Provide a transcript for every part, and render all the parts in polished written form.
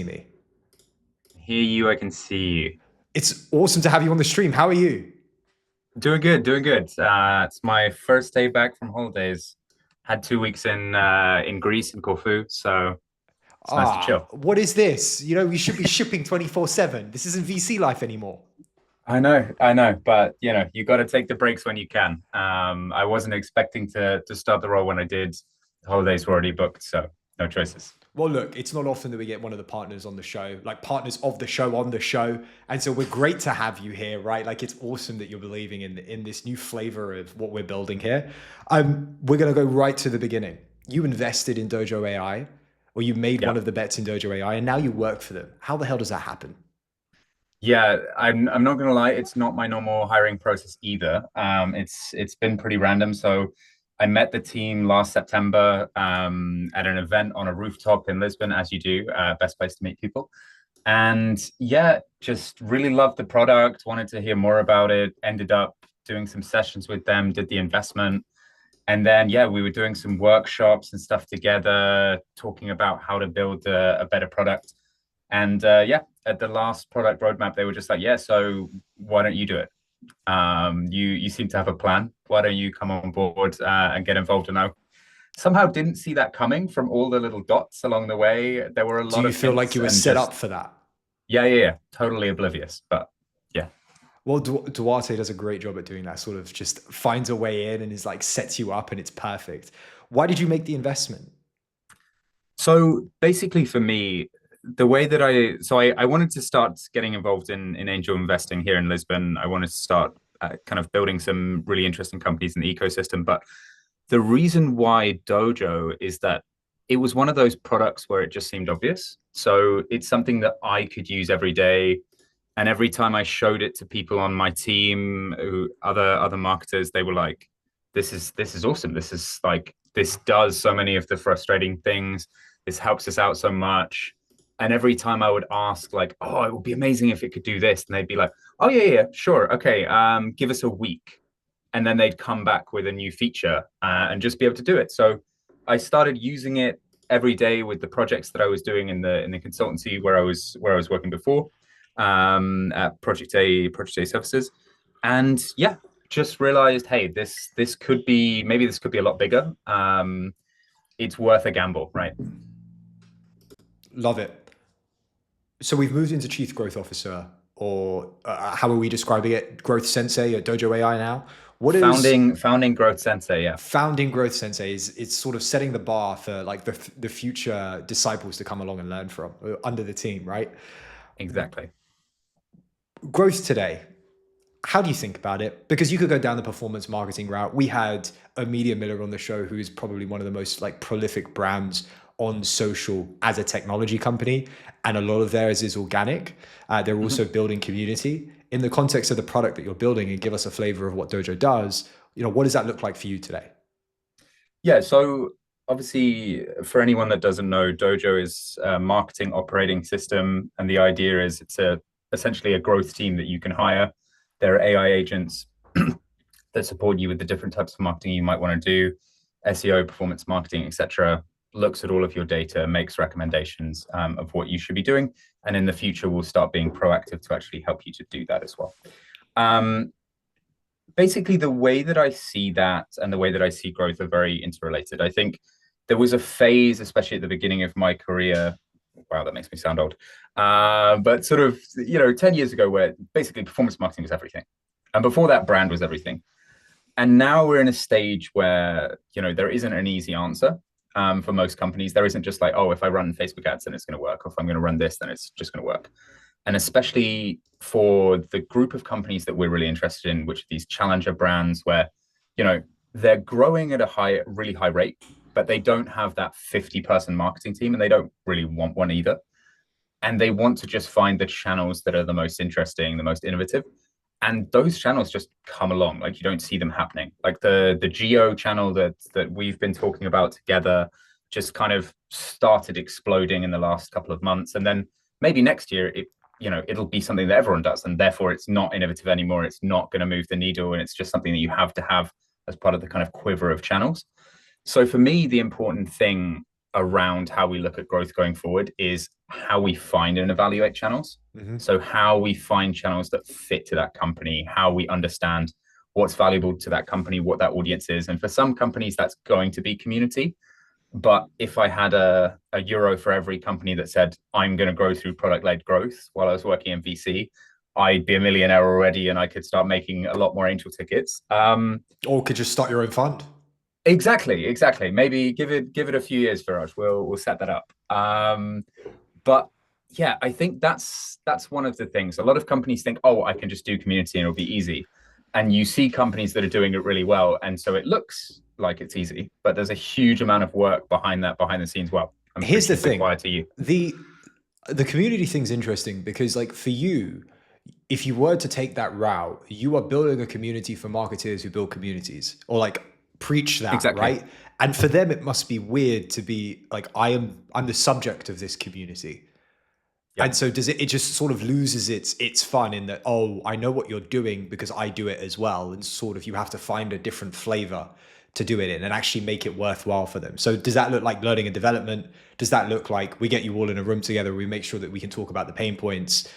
Me. Hear you, I can see you. It's awesome to have you on the stream. How are you? Doing good, doing good. It's my first day back from holidays. Had 2 weeks in Greece in Corfu, so it's nice to chill. What is this? We should be shipping 24/7. This isn't VC life anymore. I know, but you got to take the breaks when you can. I wasn't expecting to start the role when I did. The holidays were already booked, so no choices. Well, look, it's not often that we get one of the partners on the show, like partners of the show on the show. And so we're great to have you here, right? Like it's awesome that you're believing in this new flavor of what we're building here. We're gonna go right to the beginning. You invested in Dojo AI, or you made Yeah. one of the bets in Dojo AI, and now you work for them. How the hell does that happen? Yeah, I'm not gonna lie, it's not my normal hiring process either. It's been pretty random. So I met the team last September at an event on a rooftop in Lisbon, as you do, best place to meet people. And yeah, just really loved the product, wanted to hear more about it, ended up doing some sessions with them, did the investment. And then, yeah, we were doing some workshops and stuff together, talking about how to build a better product. And yeah, at the last product roadmap, they were just like, yeah, so why don't you do it? You seem to have a plan. Why don't you come on board and get involved? And I somehow didn't see that coming from all the little dots along the way. There were a Do lot you of feel like hints you were and set up just, for that? yeah, totally oblivious. But yeah. Well, Duarte does a great job at doing that. Sort of just finds a way in and is like sets you up, and it's perfect. Why did you make the investment? So basically for me, the way that I wanted to start getting involved in angel investing here in Lisbon. I wanted to start kind of building some really interesting companies in the ecosystem. But the reason why Dojo is that it was one of those products where it just seemed obvious. So it's something that I could use every day. And every time I showed it to people on my team, other marketers, they were like, this is awesome. This is like this does so many of the frustrating things. This helps us out so much. And every time I would ask, like, oh, it would be amazing if it could do this, and they'd be like, oh yeah, sure, okay, give us a week, and then they'd come back with a new feature and just be able to do it. So I started using it every day with the projects that I was doing in the consultancy where I was working before at Project A Services, and yeah, just realized, hey, this could be maybe this could be a lot bigger. It's worth a gamble, right? Love it. So we've moved into chief growth officer, or how are we describing it? Growth sensei at Dojo AI now. What is Founding growth sensei, yeah, founding growth sensei? Is it's sort of setting the bar for like the future disciples to come along and learn from under the team, right? exactly. Growth today. How do you think about it? Because you could go down the performance marketing route. We had Amelia Miller on the show, who is probably one of the most like prolific brands on social as a technology company, and a lot of theirs is organic. They're also Mhm. building community in the context of the product that you're building. And give us a flavor of what Dojo does. What does that look like for you today? Yeah, so obviously, for anyone that doesn't know, Dojo is a marketing operating system, and the idea is it's essentially a growth team that you can hire. There are AI agents that support you with the different types of marketing you might want to do, SEO, performance marketing, etc. Looks at all of your data, makes recommendations of what you should be doing, and in the future, will start being proactive to actually help you to do that as well. Um, Basically the way that I see that and the way that I see growth are very interrelated. I think there was a phase, especially at the beginning of my career. Wow, that makes me sound old. But sort of, 10 years ago, where basically performance marketing was everything. And before that, brand was everything. And now we're in a stage where, there isn't an easy answer for most companies. There isn't just like, oh, if I run Facebook ads, then it's going to work. Or if I'm going to run this, then it's just going to work. And especially for the group of companies that we're really interested in, which are these challenger brands where, you know, they're growing at a really high rate, but they don't have that 50-person marketing team, and they don't really want one either. And they want to just find the channels that are the most interesting, the most innovative. And those channels just come along. Like you don't see them happening. Like the Geo channel that we've been talking about together just kind of started exploding in the last couple of months. And then maybe next year it'll be something that everyone does, and therefore it's not innovative anymore. It's not going to move the needle, and it's just something that you have to have as part of the kind of quiver of channels. So for me, the important thing around how we look at growth going forward is how we find and evaluate channels. Hmm. So how we find channels that fit to that company, how we understand what's valuable to that company, what that audience is. And for some companies, that's going to be community. But if I had a euro for every company that said, I'm going to grow through product led growth while I was working in VC, I'd be a millionaire already and I could start making a lot more angel tickets. Or could just start your own fund. Exactly. Maybe give it a few years for us. We'll set that up. But yeah, I think that's one of the things. A lot of companies think, oh, I can just do community and it'll be easy. And you see companies that are doing it really well, and so it looks like it's easy, but there's a huge amount of work behind that, behind the scenes. Well, I'm Here's the preaching to the thing. choir to you. The the community thing's interesting because like for you, if you were to take that route, you are building a community for marketeers who build communities or like preach that, Exactly. right? And for them it must be weird to be like I'm the subject of this community. Yeah. And so does it just sort of loses its fun in that, oh, I know what you're doing because I do it as well. And sort of you have to find a different flavor to do it in and actually make it worthwhile for them. So does that look like learning and development? Does that look like we get you all in a room together, we make sure that we can talk about the pain points? Is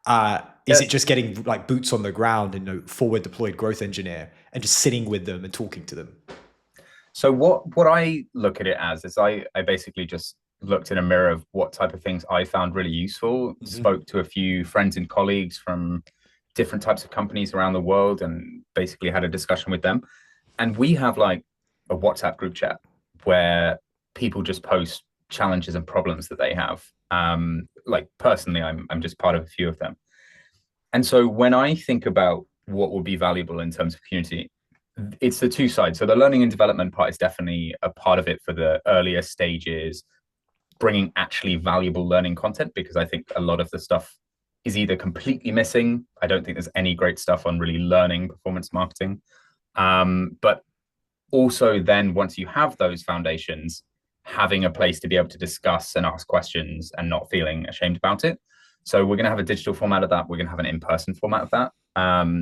Yeah. it just getting like boots on the ground and a forward deployed growth engineer and just sitting with them and talking to them? So what I look at it as is I basically just looked in a mirror of what type of things I found really useful, Hmm. spoke to a few friends and colleagues from different types of companies around the world and basically had a discussion with them. And we have like a WhatsApp group chat where people just post challenges and problems that they have. Like personally, I'm just part of a few of them. And so when I think about what will be valuable in terms of community, it's the two sides. So the learning and development part is definitely a part of it for the earlier stages, bringing actually valuable learning content, because I think a lot of the stuff is either completely missing. I don't think there's any great stuff on really learning performance marketing. But also then once you have those foundations, having a place to be able to discuss and ask questions and not feeling ashamed about it. So we're going to have a digital format of that. We're going to have an in-person format of that.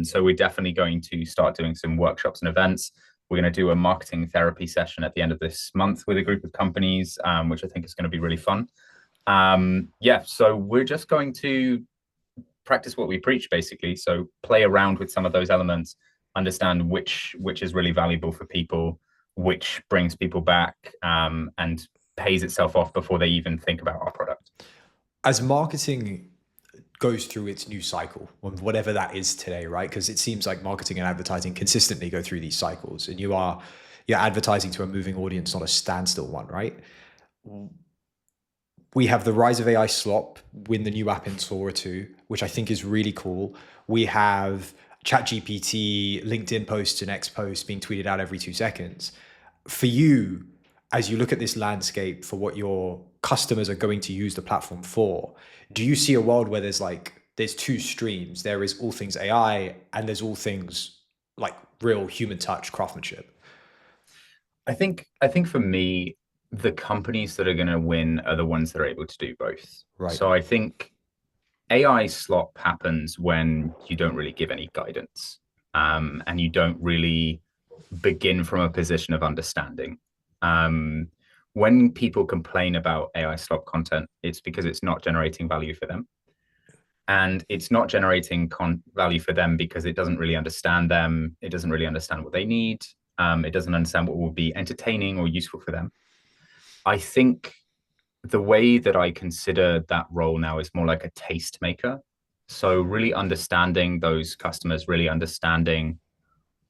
So we're definitely going to start doing some workshops and events. We're going to do a marketing therapy session at the end of this month with a group of companies, which I think is going to be really fun. Yeah, so we're just going to practice what we preach, basically. So play around with some of those elements, understand which is really valuable for people, which brings people back, and pays itself off before they even think about our product. As marketing goes through its new cycle, whatever that is today, right? Because it seems like marketing and advertising consistently go through these cycles, and you're advertising to a moving audience, not a standstill one, right? We have the rise of AI slop with the new app in Sora 2, which I think is really cool. We have ChatGPT, LinkedIn posts, and X posts being tweeted out every 2 seconds. For you, as you look at this landscape for what your customers are going to use the platform for, do you see a world where there's two streams? There is all things AI and there's all things like real human touch craftsmanship. I think for me, the companies that are going to win are the ones that are able to do both. Right. So I think AI slop happens when you don't really give any guidance, and you don't really begin from a position of understanding. Um, when people complain about AI slop content, it's because it's not generating value for them. And it's not generating value for them because it doesn't really understand them. It doesn't really understand what they need. It doesn't understand what will be entertaining or useful for them. I think the way that I consider that role now is more like a taste maker. So really understanding those customers, really understanding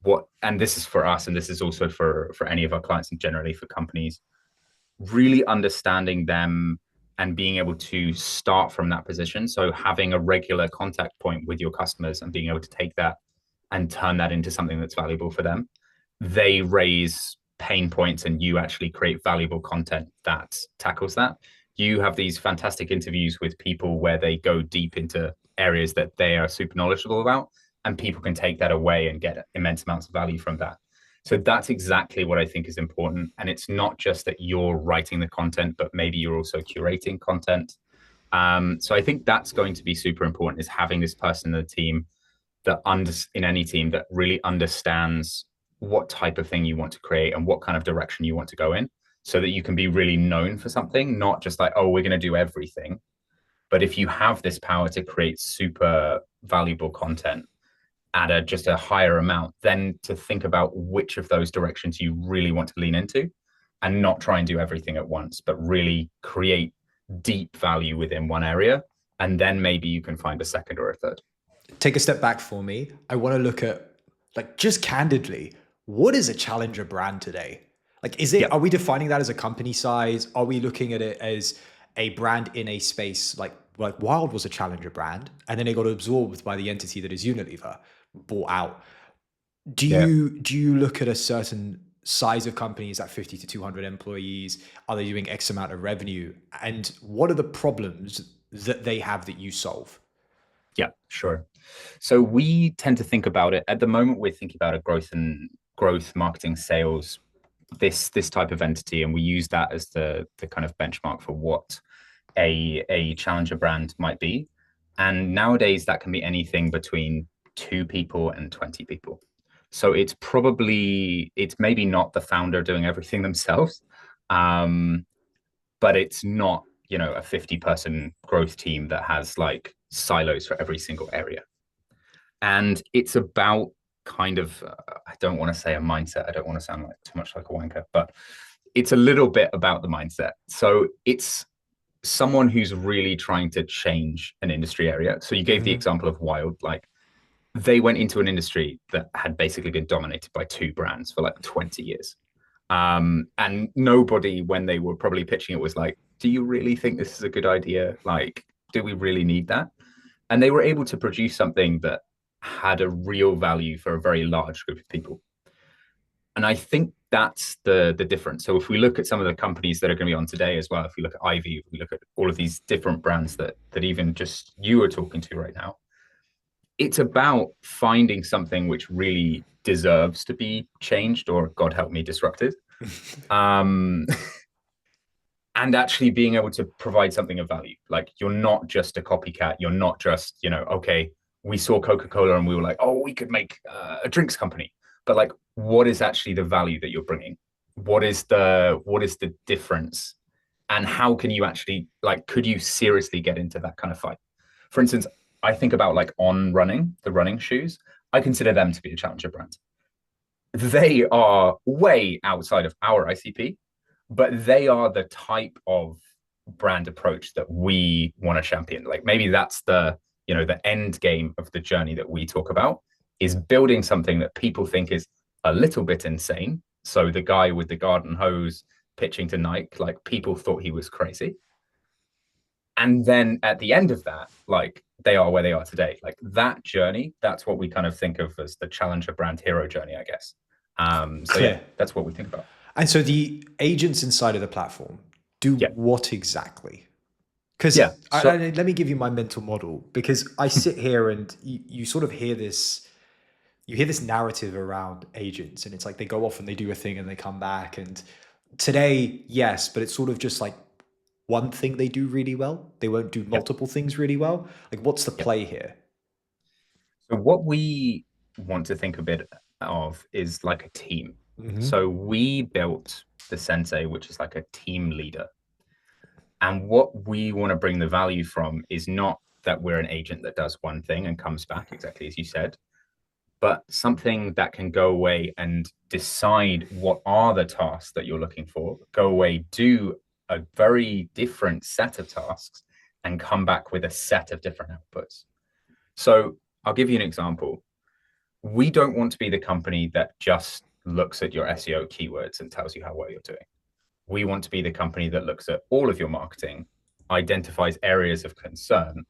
what, and this is for us, and this is also for any of our clients and generally for companies, really understanding them and being able to start from that position. So having a regular contact point with your customers and being able to take that and turn that into something that's valuable for them. They raise pain points and you actually create valuable content that tackles that. You have these fantastic interviews with people where they go deep into areas that they are super knowledgeable about, and people can take that away and get immense amounts of value from that. So that's exactly what I think is important. And it's not just that you're writing the content, but maybe you're also curating content. So I think that's going to be super important, is having this person in the team in any team that really understands what type of thing you want to create and what kind of direction you want to go in. so that you can be really known for something, not just like, oh, we're going to do everything. But if you have this power to create super valuable content at just a higher amount, then to think about which of those directions you really want to lean into and not try and do everything at once, but really create deep value within one area. And then maybe you can find a second or a third. Take a step back for me. I want to look at, like, just candidly, what is a challenger brand today? Like, Yeah. are we defining that as a company size? Are we looking at it as a brand in a space like Wild was a challenger brand and then it got absorbed by the entity that is Unilever, bought out? Yeah. Do you look at a certain size of companies at 50 to 200 employees? Are they doing X amount of revenue? And what are the problems that they have that you solve? Yeah, sure. So we tend to think about it at the moment. We're thinking about a growth marketing sales, this type of entity, and we use that as the kind of benchmark for what a challenger brand might be. And nowadays that can be anything between 2 people and 20 people. So it's maybe not the founder doing everything themselves, um, but it's not, a 50-person growth team that has like silos for every single area. And it's about kind of, I don't want to say a mindset. I don't want to sound like too much like a wanker, but it's a little bit about the mindset. So it's someone who's really trying to change an industry area. So you gave the Mm-hmm. example of Wild, like they went into an industry that had basically been dominated by 2 brands for like 20 years. And nobody, when they were probably pitching it, was like, do you really think this is a good idea? Like, do we really need that? And they were able to produce something that had a real value for a very large group of people. And I think that's the difference. So if we look at some of the companies that are going to be on today as well, if we look at Ivy, if we look at all of these different brands that even just you are talking to right now, it's about finding something which really deserves to be changed or, God help me, disrupted. Um, and actually being able to provide something of value. Like you're not just a copycat. You're not just, okay, we saw Coca-Cola and we were like, oh, we could make a drinks company. But like, what is actually the value that you're bringing? What is the difference? And how can you actually, like, could you seriously get into that kind of fight? For instance, I think about like On Running, the running shoes. I consider them to be a challenger brand. They are way outside of our ICP, but they are the type of brand approach that we want to champion. Like maybe that's the end game of the journey that we talk about, is building something that people think is a little bit insane. So the guy with the garden hose pitching to Nike, like people thought he was crazy. And then at the end of that, like they are where they are today. Like that journey, that's what we kind of think of as the challenger brand hero journey, I guess. So yeah, Clear. that's what we think about. And so the agents inside of the platform do Yeah. what exactly? Yeah. Because So let me give you my mental model, because I sit here and you sort of hear this, you hear this narrative around agents and it's like they go off and they do a thing and they come back. And today, yes, but it's sort of just like one thing they do really well. They won't do yeah. multiple things really well. Like, what's the Yeah. play here? So what we want to think a bit of is like a team. Hmm. So we built the Sensei, which is like a team leader. And what we want to bring the value from is not that we're an agent that does one thing and comes back, exactly as you said, but something that can go away and decide what are the tasks that you're looking for, go away, do a very different set of tasks, and come back with a set of different outputs. So I'll give you an example. We don't want to be the company that just looks at your SEO keywords and tells you how well you're doing. We want to be the company that looks at all of your marketing, identifies areas of concern,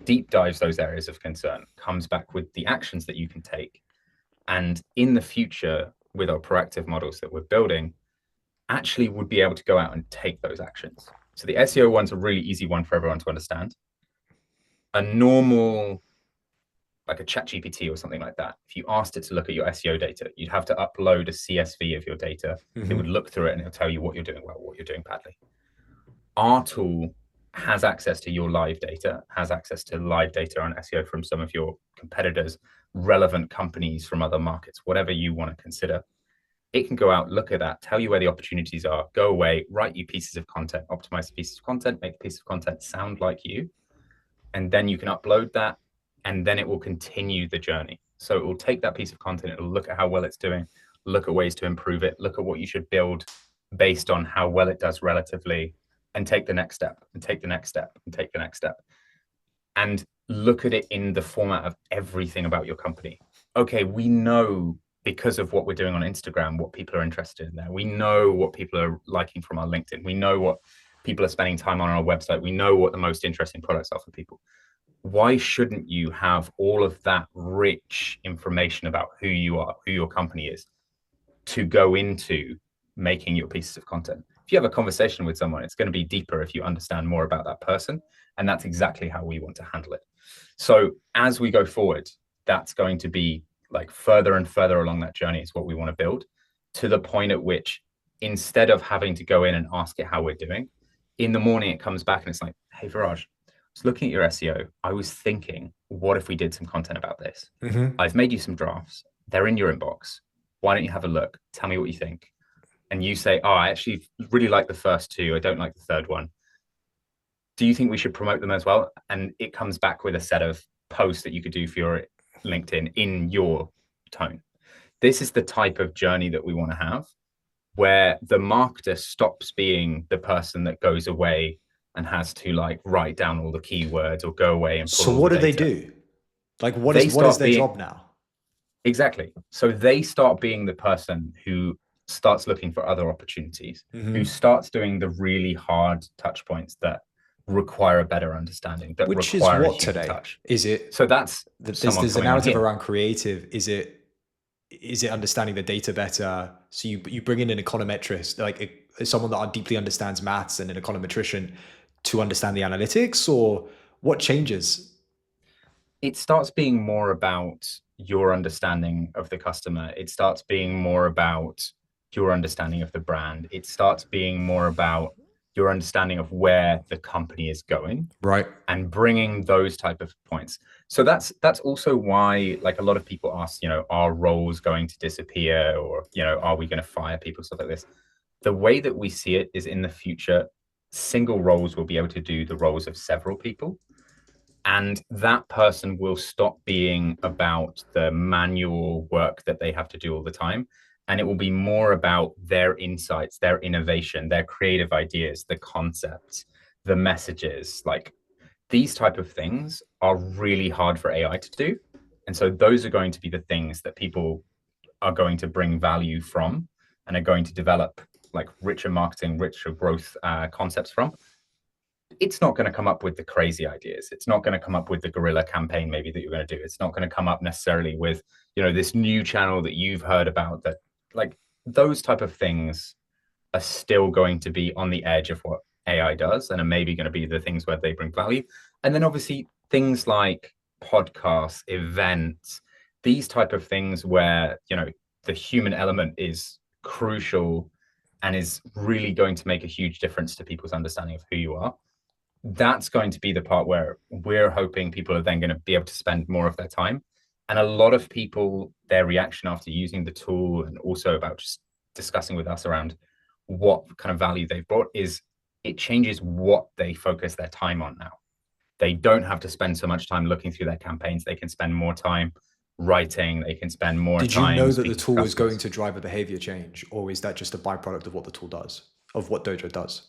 deep dives those areas of concern, comes back with the actions that you can take. And in the future, with our proactive models that we're building, actually would be able to go out and take those actions. So the SEO one's a really easy one for everyone to understand. A normal, like a chat GPT or something like that, if you asked it to look at your SEO data, you'd have to upload a CSV of your data. It would Hmm. look through it and it'll tell you what you're doing well, what you're doing badly. Our tool has access to your live data, has access to live data on SEO from some of your competitors, relevant companies from other markets, whatever you want to consider. It can go out, look at that, tell you where the opportunities are, go away, write you pieces of content, optimize the pieces of content, make the piece of content sound like you, and then you can upload that, and then it will continue the journey. So it will take that piece of content, it'll look at how well it's doing, look at ways to improve it, look at what you should build based on how well it does relatively, and take the next step, and take the next step, and take the next step. And look at it in the format of everything about your company. Okay, we know because of what we're doing on Instagram, what people are interested in there. We know what people are liking from our LinkedIn. We know what people are spending time on our website. We know what the most interesting products are for people. Why shouldn't you have all of that rich information about who you are, who your company is, to go into making your pieces of content? If you have a conversation with someone, it's going to be deeper if you understand more about that person. And that's exactly how we want to handle it. So as we go forward, that's going to be like further and further along that journey is what we want to build, to the point at which instead of having to go in and ask it how we're doing, in the morning it comes back and it's like, hey, Viraj, I was looking at your SEO. I was thinking, what if we did some content about this? Mm-hmm. I've made you some drafts. They're in your inbox. Why don't you have a look? Tell me what you think. And you say, oh, I actually really like the first two. I don't like the third one. Do you think we should promote them as well? And it comes back with a set of posts that you could do for your LinkedIn in your tone. This is the type of journey that we want to have, where the marketer stops being the person that goes away and has to like write down all the keywords or go away and pull So all what the do they data. do? Like, They what is start their being job now? exactly. So they start being the person who starts looking for other opportunities, who Mm-hmm. starts doing the really hard touch points that require a better understanding, that Which is require a what human today? touch. Is it So that's there's someone a coming on narrative here. around creative? Is it understanding the data better? So you bring in an econometrist, like someone that deeply understands maths and an econometrician to understand the analytics, or what changes? It starts being more about your understanding of the customer. It starts being more about your understanding of the brand. It starts being more about your understanding of where the company is going Right. and bringing those type of points. So that's also why like a lot of people ask, are roles going to disappear, or are we going to fire people, stuff like this. The way that we see it is in the future, single roles will be able to do the roles of several people, and that person will stop being about the manual work that they have to do all the time, and it will be more about their insights, their innovation, their creative ideas, the concepts, the messages. Like these type of things are really hard for AI to do, and so those are going to be the things that people are going to bring value from and are going to develop like richer marketing, richer growth concepts from. It's not going to come up with the crazy ideas. It's not going to come up with the guerrilla campaign maybe that you're going to do. It's not going to come up necessarily with, this new channel that you've heard about. That like those type of things are still going to be on the edge of what AI does, and are maybe going to be the things where they bring value. And then obviously things like podcasts, events, these type of things where, the human element is crucial and is really going to make a huge difference to people's understanding of who you are. That's going to be the part where we're hoping people are then going to be able to spend more of their time. And a lot of people, their reaction after using the tool and also about just discussing with us around what kind of value they've brought is it changes what they focus their time on now. They don't have to spend so much time looking through their campaigns. They can spend more time writing. They can spend more Did you time know that the speaking to tool was going customers. to drive a behavior change, or is that just a byproduct of what the tool does, of what Dojo does?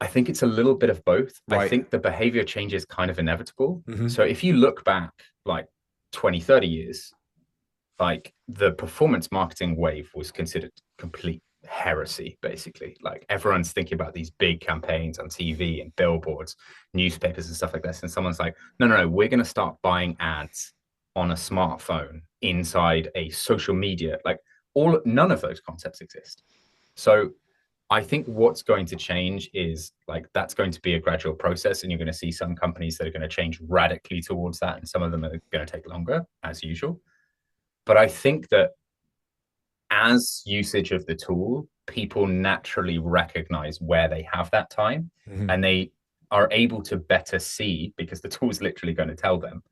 I think it's a little bit of both. I Right. think the behavior change is kind of inevitable. Mm-hmm. So if you look back like 20, 30 years, like the performance marketing wave was considered complete heresy, basically. Like everyone's thinking about these big campaigns on TV and billboards, newspapers and stuff like this. And someone's like, no, no, no, we're going to start buying ads on a smartphone inside a social media. Like none of those concepts exist. So I think what's going to change is like that's going to be a gradual process, and you're going to see some companies that are going to change radically towards that, and some of them are going to take longer, as usual. But I think that as usage of the tool, people naturally recognize where they have that time, Mm-hmm. and they are able to better see, because the tool is literally going to tell them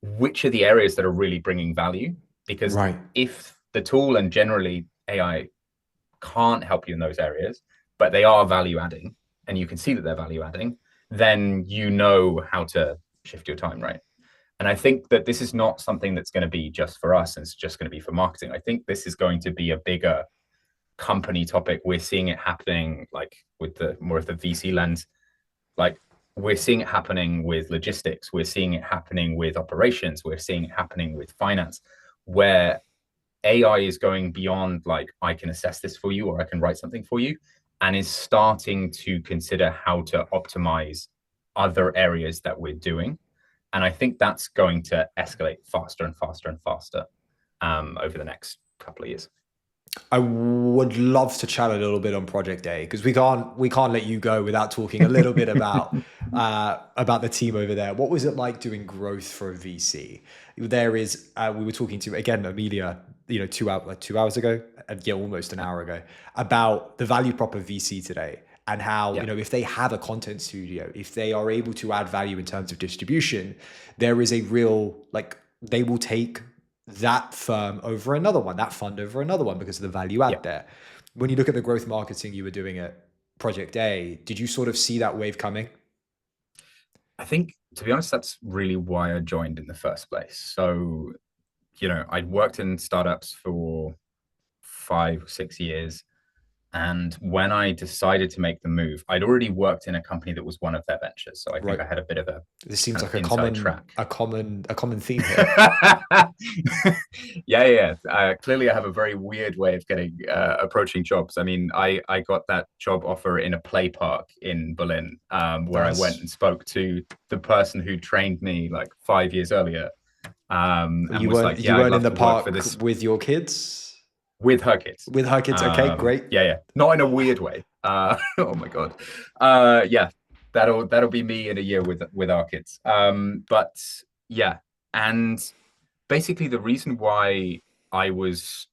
which are the areas that are really bringing value. Because Right. if the tool and generally AI can't help you in those areas, but they are value adding, and you can see that they're value adding, then you know how to shift your time, right? And I think that this is not something that's going to be just for us and it's just going to be for marketing. I think this is going to be a bigger company topic. We're seeing it happening like with the more of the VC lens. Like we're seeing it happening with logistics. We're seeing it happening with operations. We're seeing it happening with finance, where AI is going beyond like, I can assess this for you or I can write something for you, and is starting to consider how to optimize other areas that we're doing. And I think that's going to escalate faster and faster and faster over the next couple of years. I would love to chat a little bit on Project A because we can't let you go without talking a little bit about the team over there. What was it like doing growth for a VC? There is we were talking to again Amelia, 2 hours ago, and yeah, almost an hour ago, about the value prop of VC today and how Yeah, if they have a content studio, if they are able to add value in terms of distribution, there is a real like they will take that firm over another one, that fund over another one because of the value yeah. add there. When you look at the growth marketing you were doing at Project A, did you sort of see that wave coming? I think, to be honest, that's really why I joined in the first place. So, I'd worked in startups for 5 or 6 years. And when I decided to make the move, I'd already worked in a company that was one of their ventures. So I think Right. I had a bit of a This seems kind of like a inside common track. a common a common theme here. Yeah. Clearly, I have a very weird way of getting approaching jobs. I mean, I got that job offer in a play park in Berlin, where I went Nice. and spoke to the person who trained me like 5 years earlier, and You was weren't like, you "Yeah, I'd weren't in love the to work for park this with your kids? with her kids." With her kids. Okay, great. Yeah, not in a weird way. Oh my god. Yeah, that'll be me in a year with our kids. But yeah, and basically the reason why I was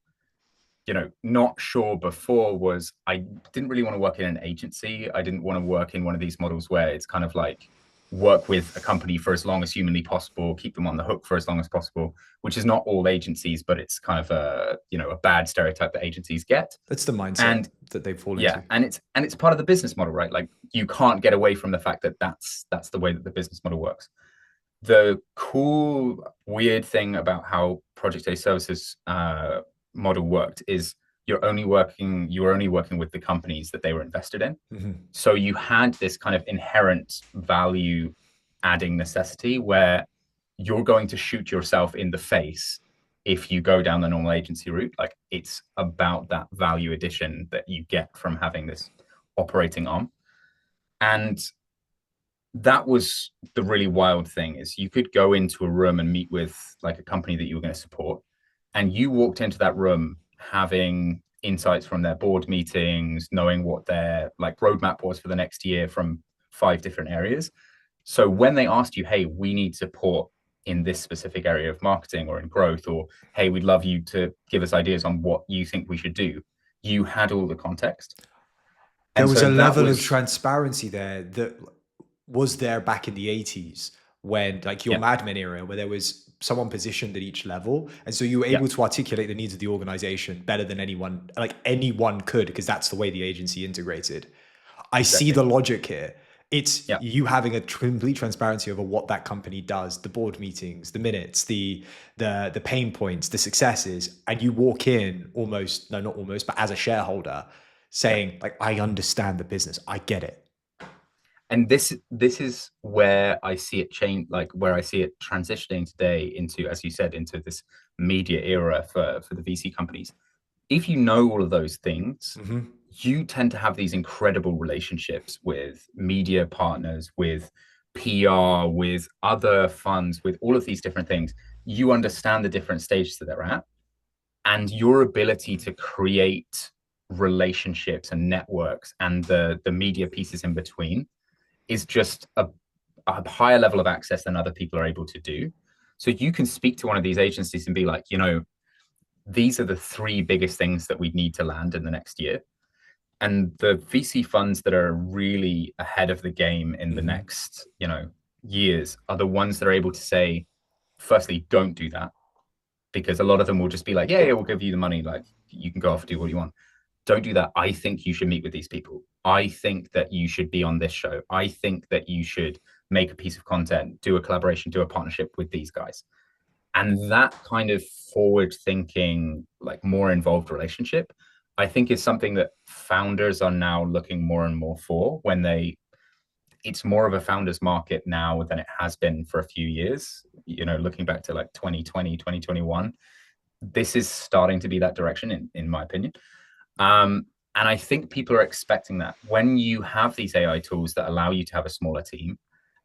not sure before was I didn't really want to work in an agency. I didn't want to work in one of these models where it's kind of like work with a company for as long as humanly possible, keep them on the hook for as long as possible, which is not all agencies, but it's kind of a bad stereotype that agencies get. That's the mindset And that they fall yeah, into. and it's part of the business model, right? Like you can't get away from the fact that that's the way that the business model works. The cool, weird thing about how Project A Services model worked is you were only working with the companies that they were invested in. Mhm. So you had this kind of inherent value adding necessity where you're going to shoot yourself in the face if you go down the normal agency route. Like it's about that value addition that you get from having this operating arm. And that was the really wild thing is you could go into a room and meet with like a company that you were going to support, and you walked into that room having insights from their board meetings, knowing what their like roadmap was for the next year from 5 different areas. So when they asked you, hey, we need support in this specific area of marketing or in growth, or hey, we'd love you to give us ideas on what you think we should do, you had all the context. There And was so a that level of was, transparency there that was there back in the 80s when like your yeah, Mad Men era where there was someone positioned at each level and so you were yeah, able to articulate the needs of the organization better than anyone could because that's the way the agency integrated. I see exactly. the logic here. It's Yeah. you having a complete transparency over what that company does, the board meetings, the minutes, the pain points, the successes, and you walk in almost, no, not almost, but as a shareholder, Yeah. saying like, I understand the business, I get it. And this is where I see it change, like where I see it transitioning today into, as you said, into this media era for the VC companies. If you know all of those things, Hmm. you tend to have these incredible relationships with media partners, with PR, with other funds, with all of these different things. You understand the different stages that they're at, and your ability to create relationships and networks and the media pieces in between is just a higher level of access than other people are able to do. So you can speak to one of these agencies and be like, these are the 3 biggest things that we need to land in the next year. And the VC funds that are really ahead of the game in the Hmm. next, years are the ones that are able to say, firstly, don't do that. because a lot of them will just be like, yeah, we'll give you the money, like you can go off and do what you want. Don't do that. I think you should meet with these people. I think that you should be on this show. I think that you should make a piece of content, do a collaboration, do a partnership with these guys. And that kind of forward thinking, like more involved relationship, I think is something that founders are now looking more and more for when they, it's more of a founders market now than it has been for a few years, looking back to like 2020, 2021. This is starting to be that direction in my opinion. And I think people are expecting that when you have these AI tools that allow you to have a smaller team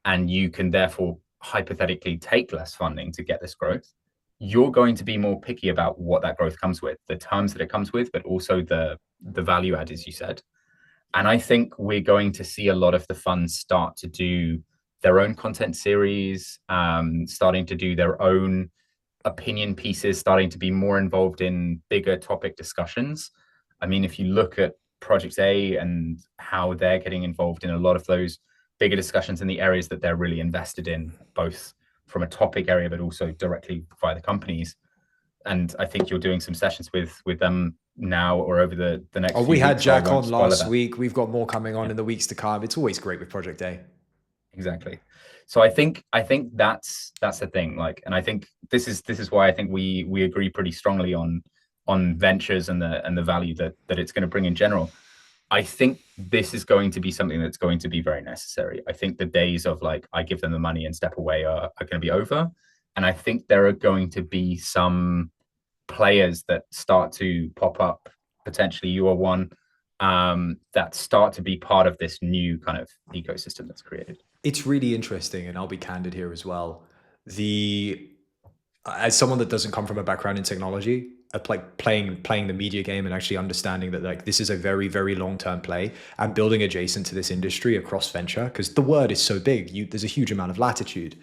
and you can therefore hypothetically take less funding to get this growth, you're going to be more picky about what that growth comes with, the terms that it comes with, but also the value add, as you said. And I think we're going to see a lot of the funds start to do their own content series, starting to do their own opinion pieces, starting to be more involved in bigger topic discussions. I mean, if you look at Project A and how they're getting involved in a lot of those bigger discussions in the areas that they're really invested in, both from a topic area, but also directly via the companies. And I think you're doing some sessions with them now or over the Oh, next we few had weeks, so I Jack won't on spoil last that. week. We've got more coming on Yeah, in the weeks to come. It's always great with Project A. exactly. So I think that's the thing. Like, and I think this is why I think we agree pretty strongly on ventures and the value that it's going to bring in general. I think this is going to be something that's going to be very necessary. I think the days of like, I give them the money and step away are going to be over. And I think there are going to be some players that start to pop up. Potentially, you are one, that start to be part of this new kind of ecosystem that's created. It's really interesting, and I'll be candid here as well. The As someone that doesn't come from a background in technology, like playing the media game and actually understanding that like this is a very very long term play and building adjacent to this industry across venture because the word is so big. There's a huge amount of latitude.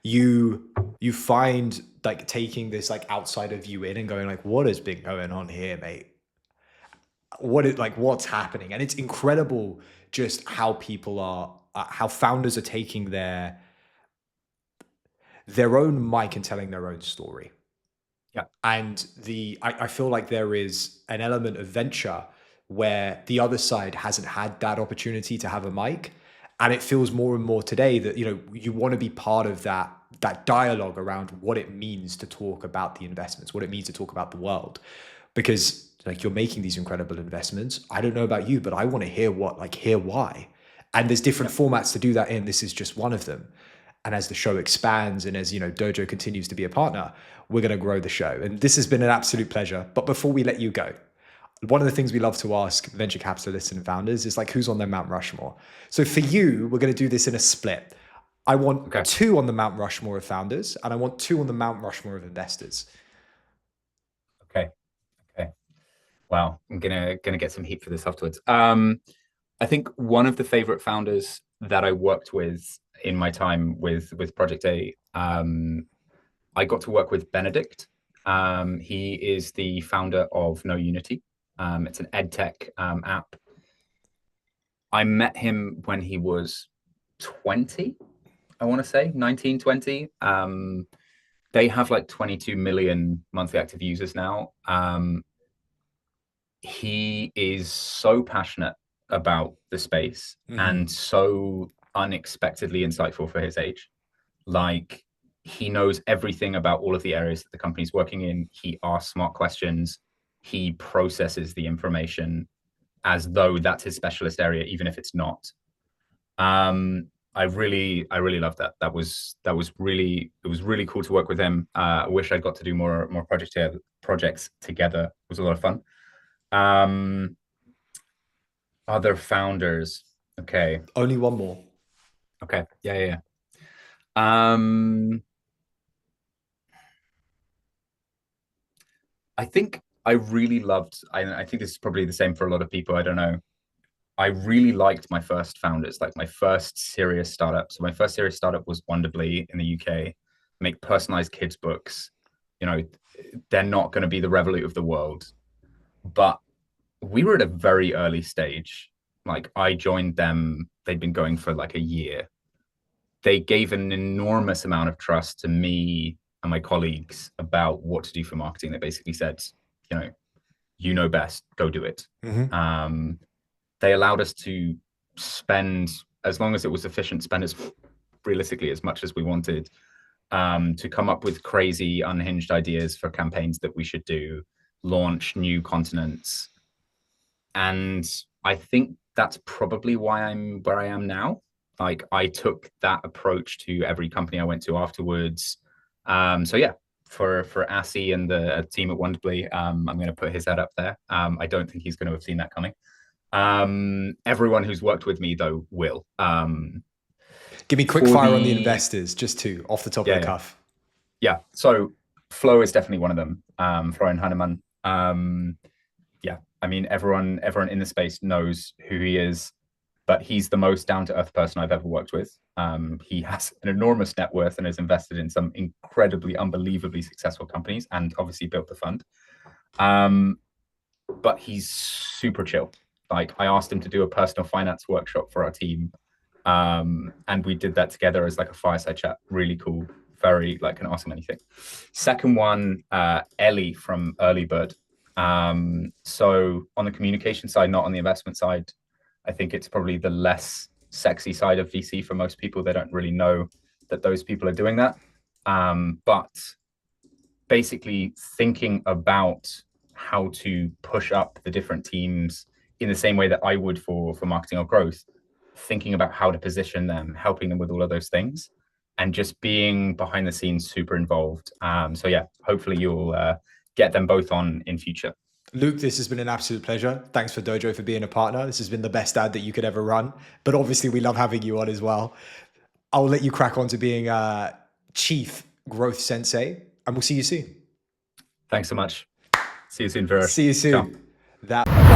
You you find like taking this like outsider view in and going like, what has been going on here, mate? What's happening? And it's incredible just how people are, how founders are taking their own mic and telling their own story. Yeah, And I feel like there is an element of venture where the other side hasn't had that opportunity to have a mic. And it feels more and more today that, you want to be part of that dialogue around what it means to talk about the investments, what it means to talk about the world. Because like you're making these incredible investments. I don't know about you, but I want to hear why. And there's different yeah. formats to do that in. This is just one of them. And as the show expands and as Dojo continues to be a partner, we're going to grow the show. And this has been an absolute pleasure. But before we let you go, one of the things we love to ask venture capitalists and founders is like, who's on their Mount Rushmore? So for you, we're going to do this in a split. I want Okay, two on the Mount Rushmore of founders, and I want two on the Mount Rushmore of investors. okay, okay. Wow, I'm gonna get some heat for this afterwards. I think one of the favorite founders that I worked with in my time with Project A, I got to work with Benedict. He is the founder of No Unity. It's an ed tech app. I met him when he was 20, I want to say 19, 20. They have like 22 million monthly active users now. He is so passionate about the space Mm-hmm. and so unexpectedly insightful for his age. Like, he knows everything about all of the areas that the company's working in. He asks smart questions. He processes the information as though that's his specialist area, even if it's not. I really loved that. That was really, it was really cool to work with him. I wish I got to do more projects together. It was a lot of fun. Um, Other founders. Okay. Only one more. Okay. Yeah, yeah, yeah. I think I really loved, I think this is probably the same for a lot of people. I don't know. I really liked my first founders, like my first serious startup. So my first serious startup was Wonderbly in the UK, make personalized kids books. You know, they're not going to be the Revolut of the world, but we were at a very early stage. Like, I joined them, they'd been going for like a year. They gave an enormous amount of trust to me and my colleagues about what to do for marketing. They basically said, you know best, go do it. They allowed us to spend, as long as it was efficient, spend as realistically as much as we wanted, to come up with crazy, unhinged ideas for campaigns that we should do, launch new continents. And I think that's probably why I'm where I am now. Like, I took that approach to every company I went to afterwards. So yeah, for Assy and the team at Wonderfully, I'm going to put his head up there. I don't think he's going to have seen that coming. Everyone who's worked with me though will. Give me quick fire on the investors, just two off the top of the cuff. Yeah. So Flo is definitely one of them. Florian Heinemann. Yeah. I mean, everyone in the space knows who he is, but he's the most down-to-earth person I've ever worked with. He has an enormous net worth and has invested in some incredibly, unbelievably successful companies, and obviously built the fund. But he's super chill. Like, I asked him to do a personal finance workshop for our team, and we did that together as like a fireside chat. Really cool. Very, like, can ask him anything. Second one, Ellie from Early Bird. So on the communication side, not on the investment side, I think it's probably the less sexy side of VC for most people. They don't really know that those people are doing that. But basically thinking about how to push up the different teams in the same way that I would for marketing or growth, thinking about how to position them, helping them with all of those things, and just being behind the scenes super involved. So yeah, hopefully you'll get them both on in future. Luke, this has been an absolute pleasure. Thanks for Dojo for being a partner. This has been the best ad that you could ever run. But obviously, we love having you on as well. I'll let you crack on to being Chief Growth Sensei, and we'll see you soon. Thanks so much. See you soon, Viraj. See you soon. Ciao. That.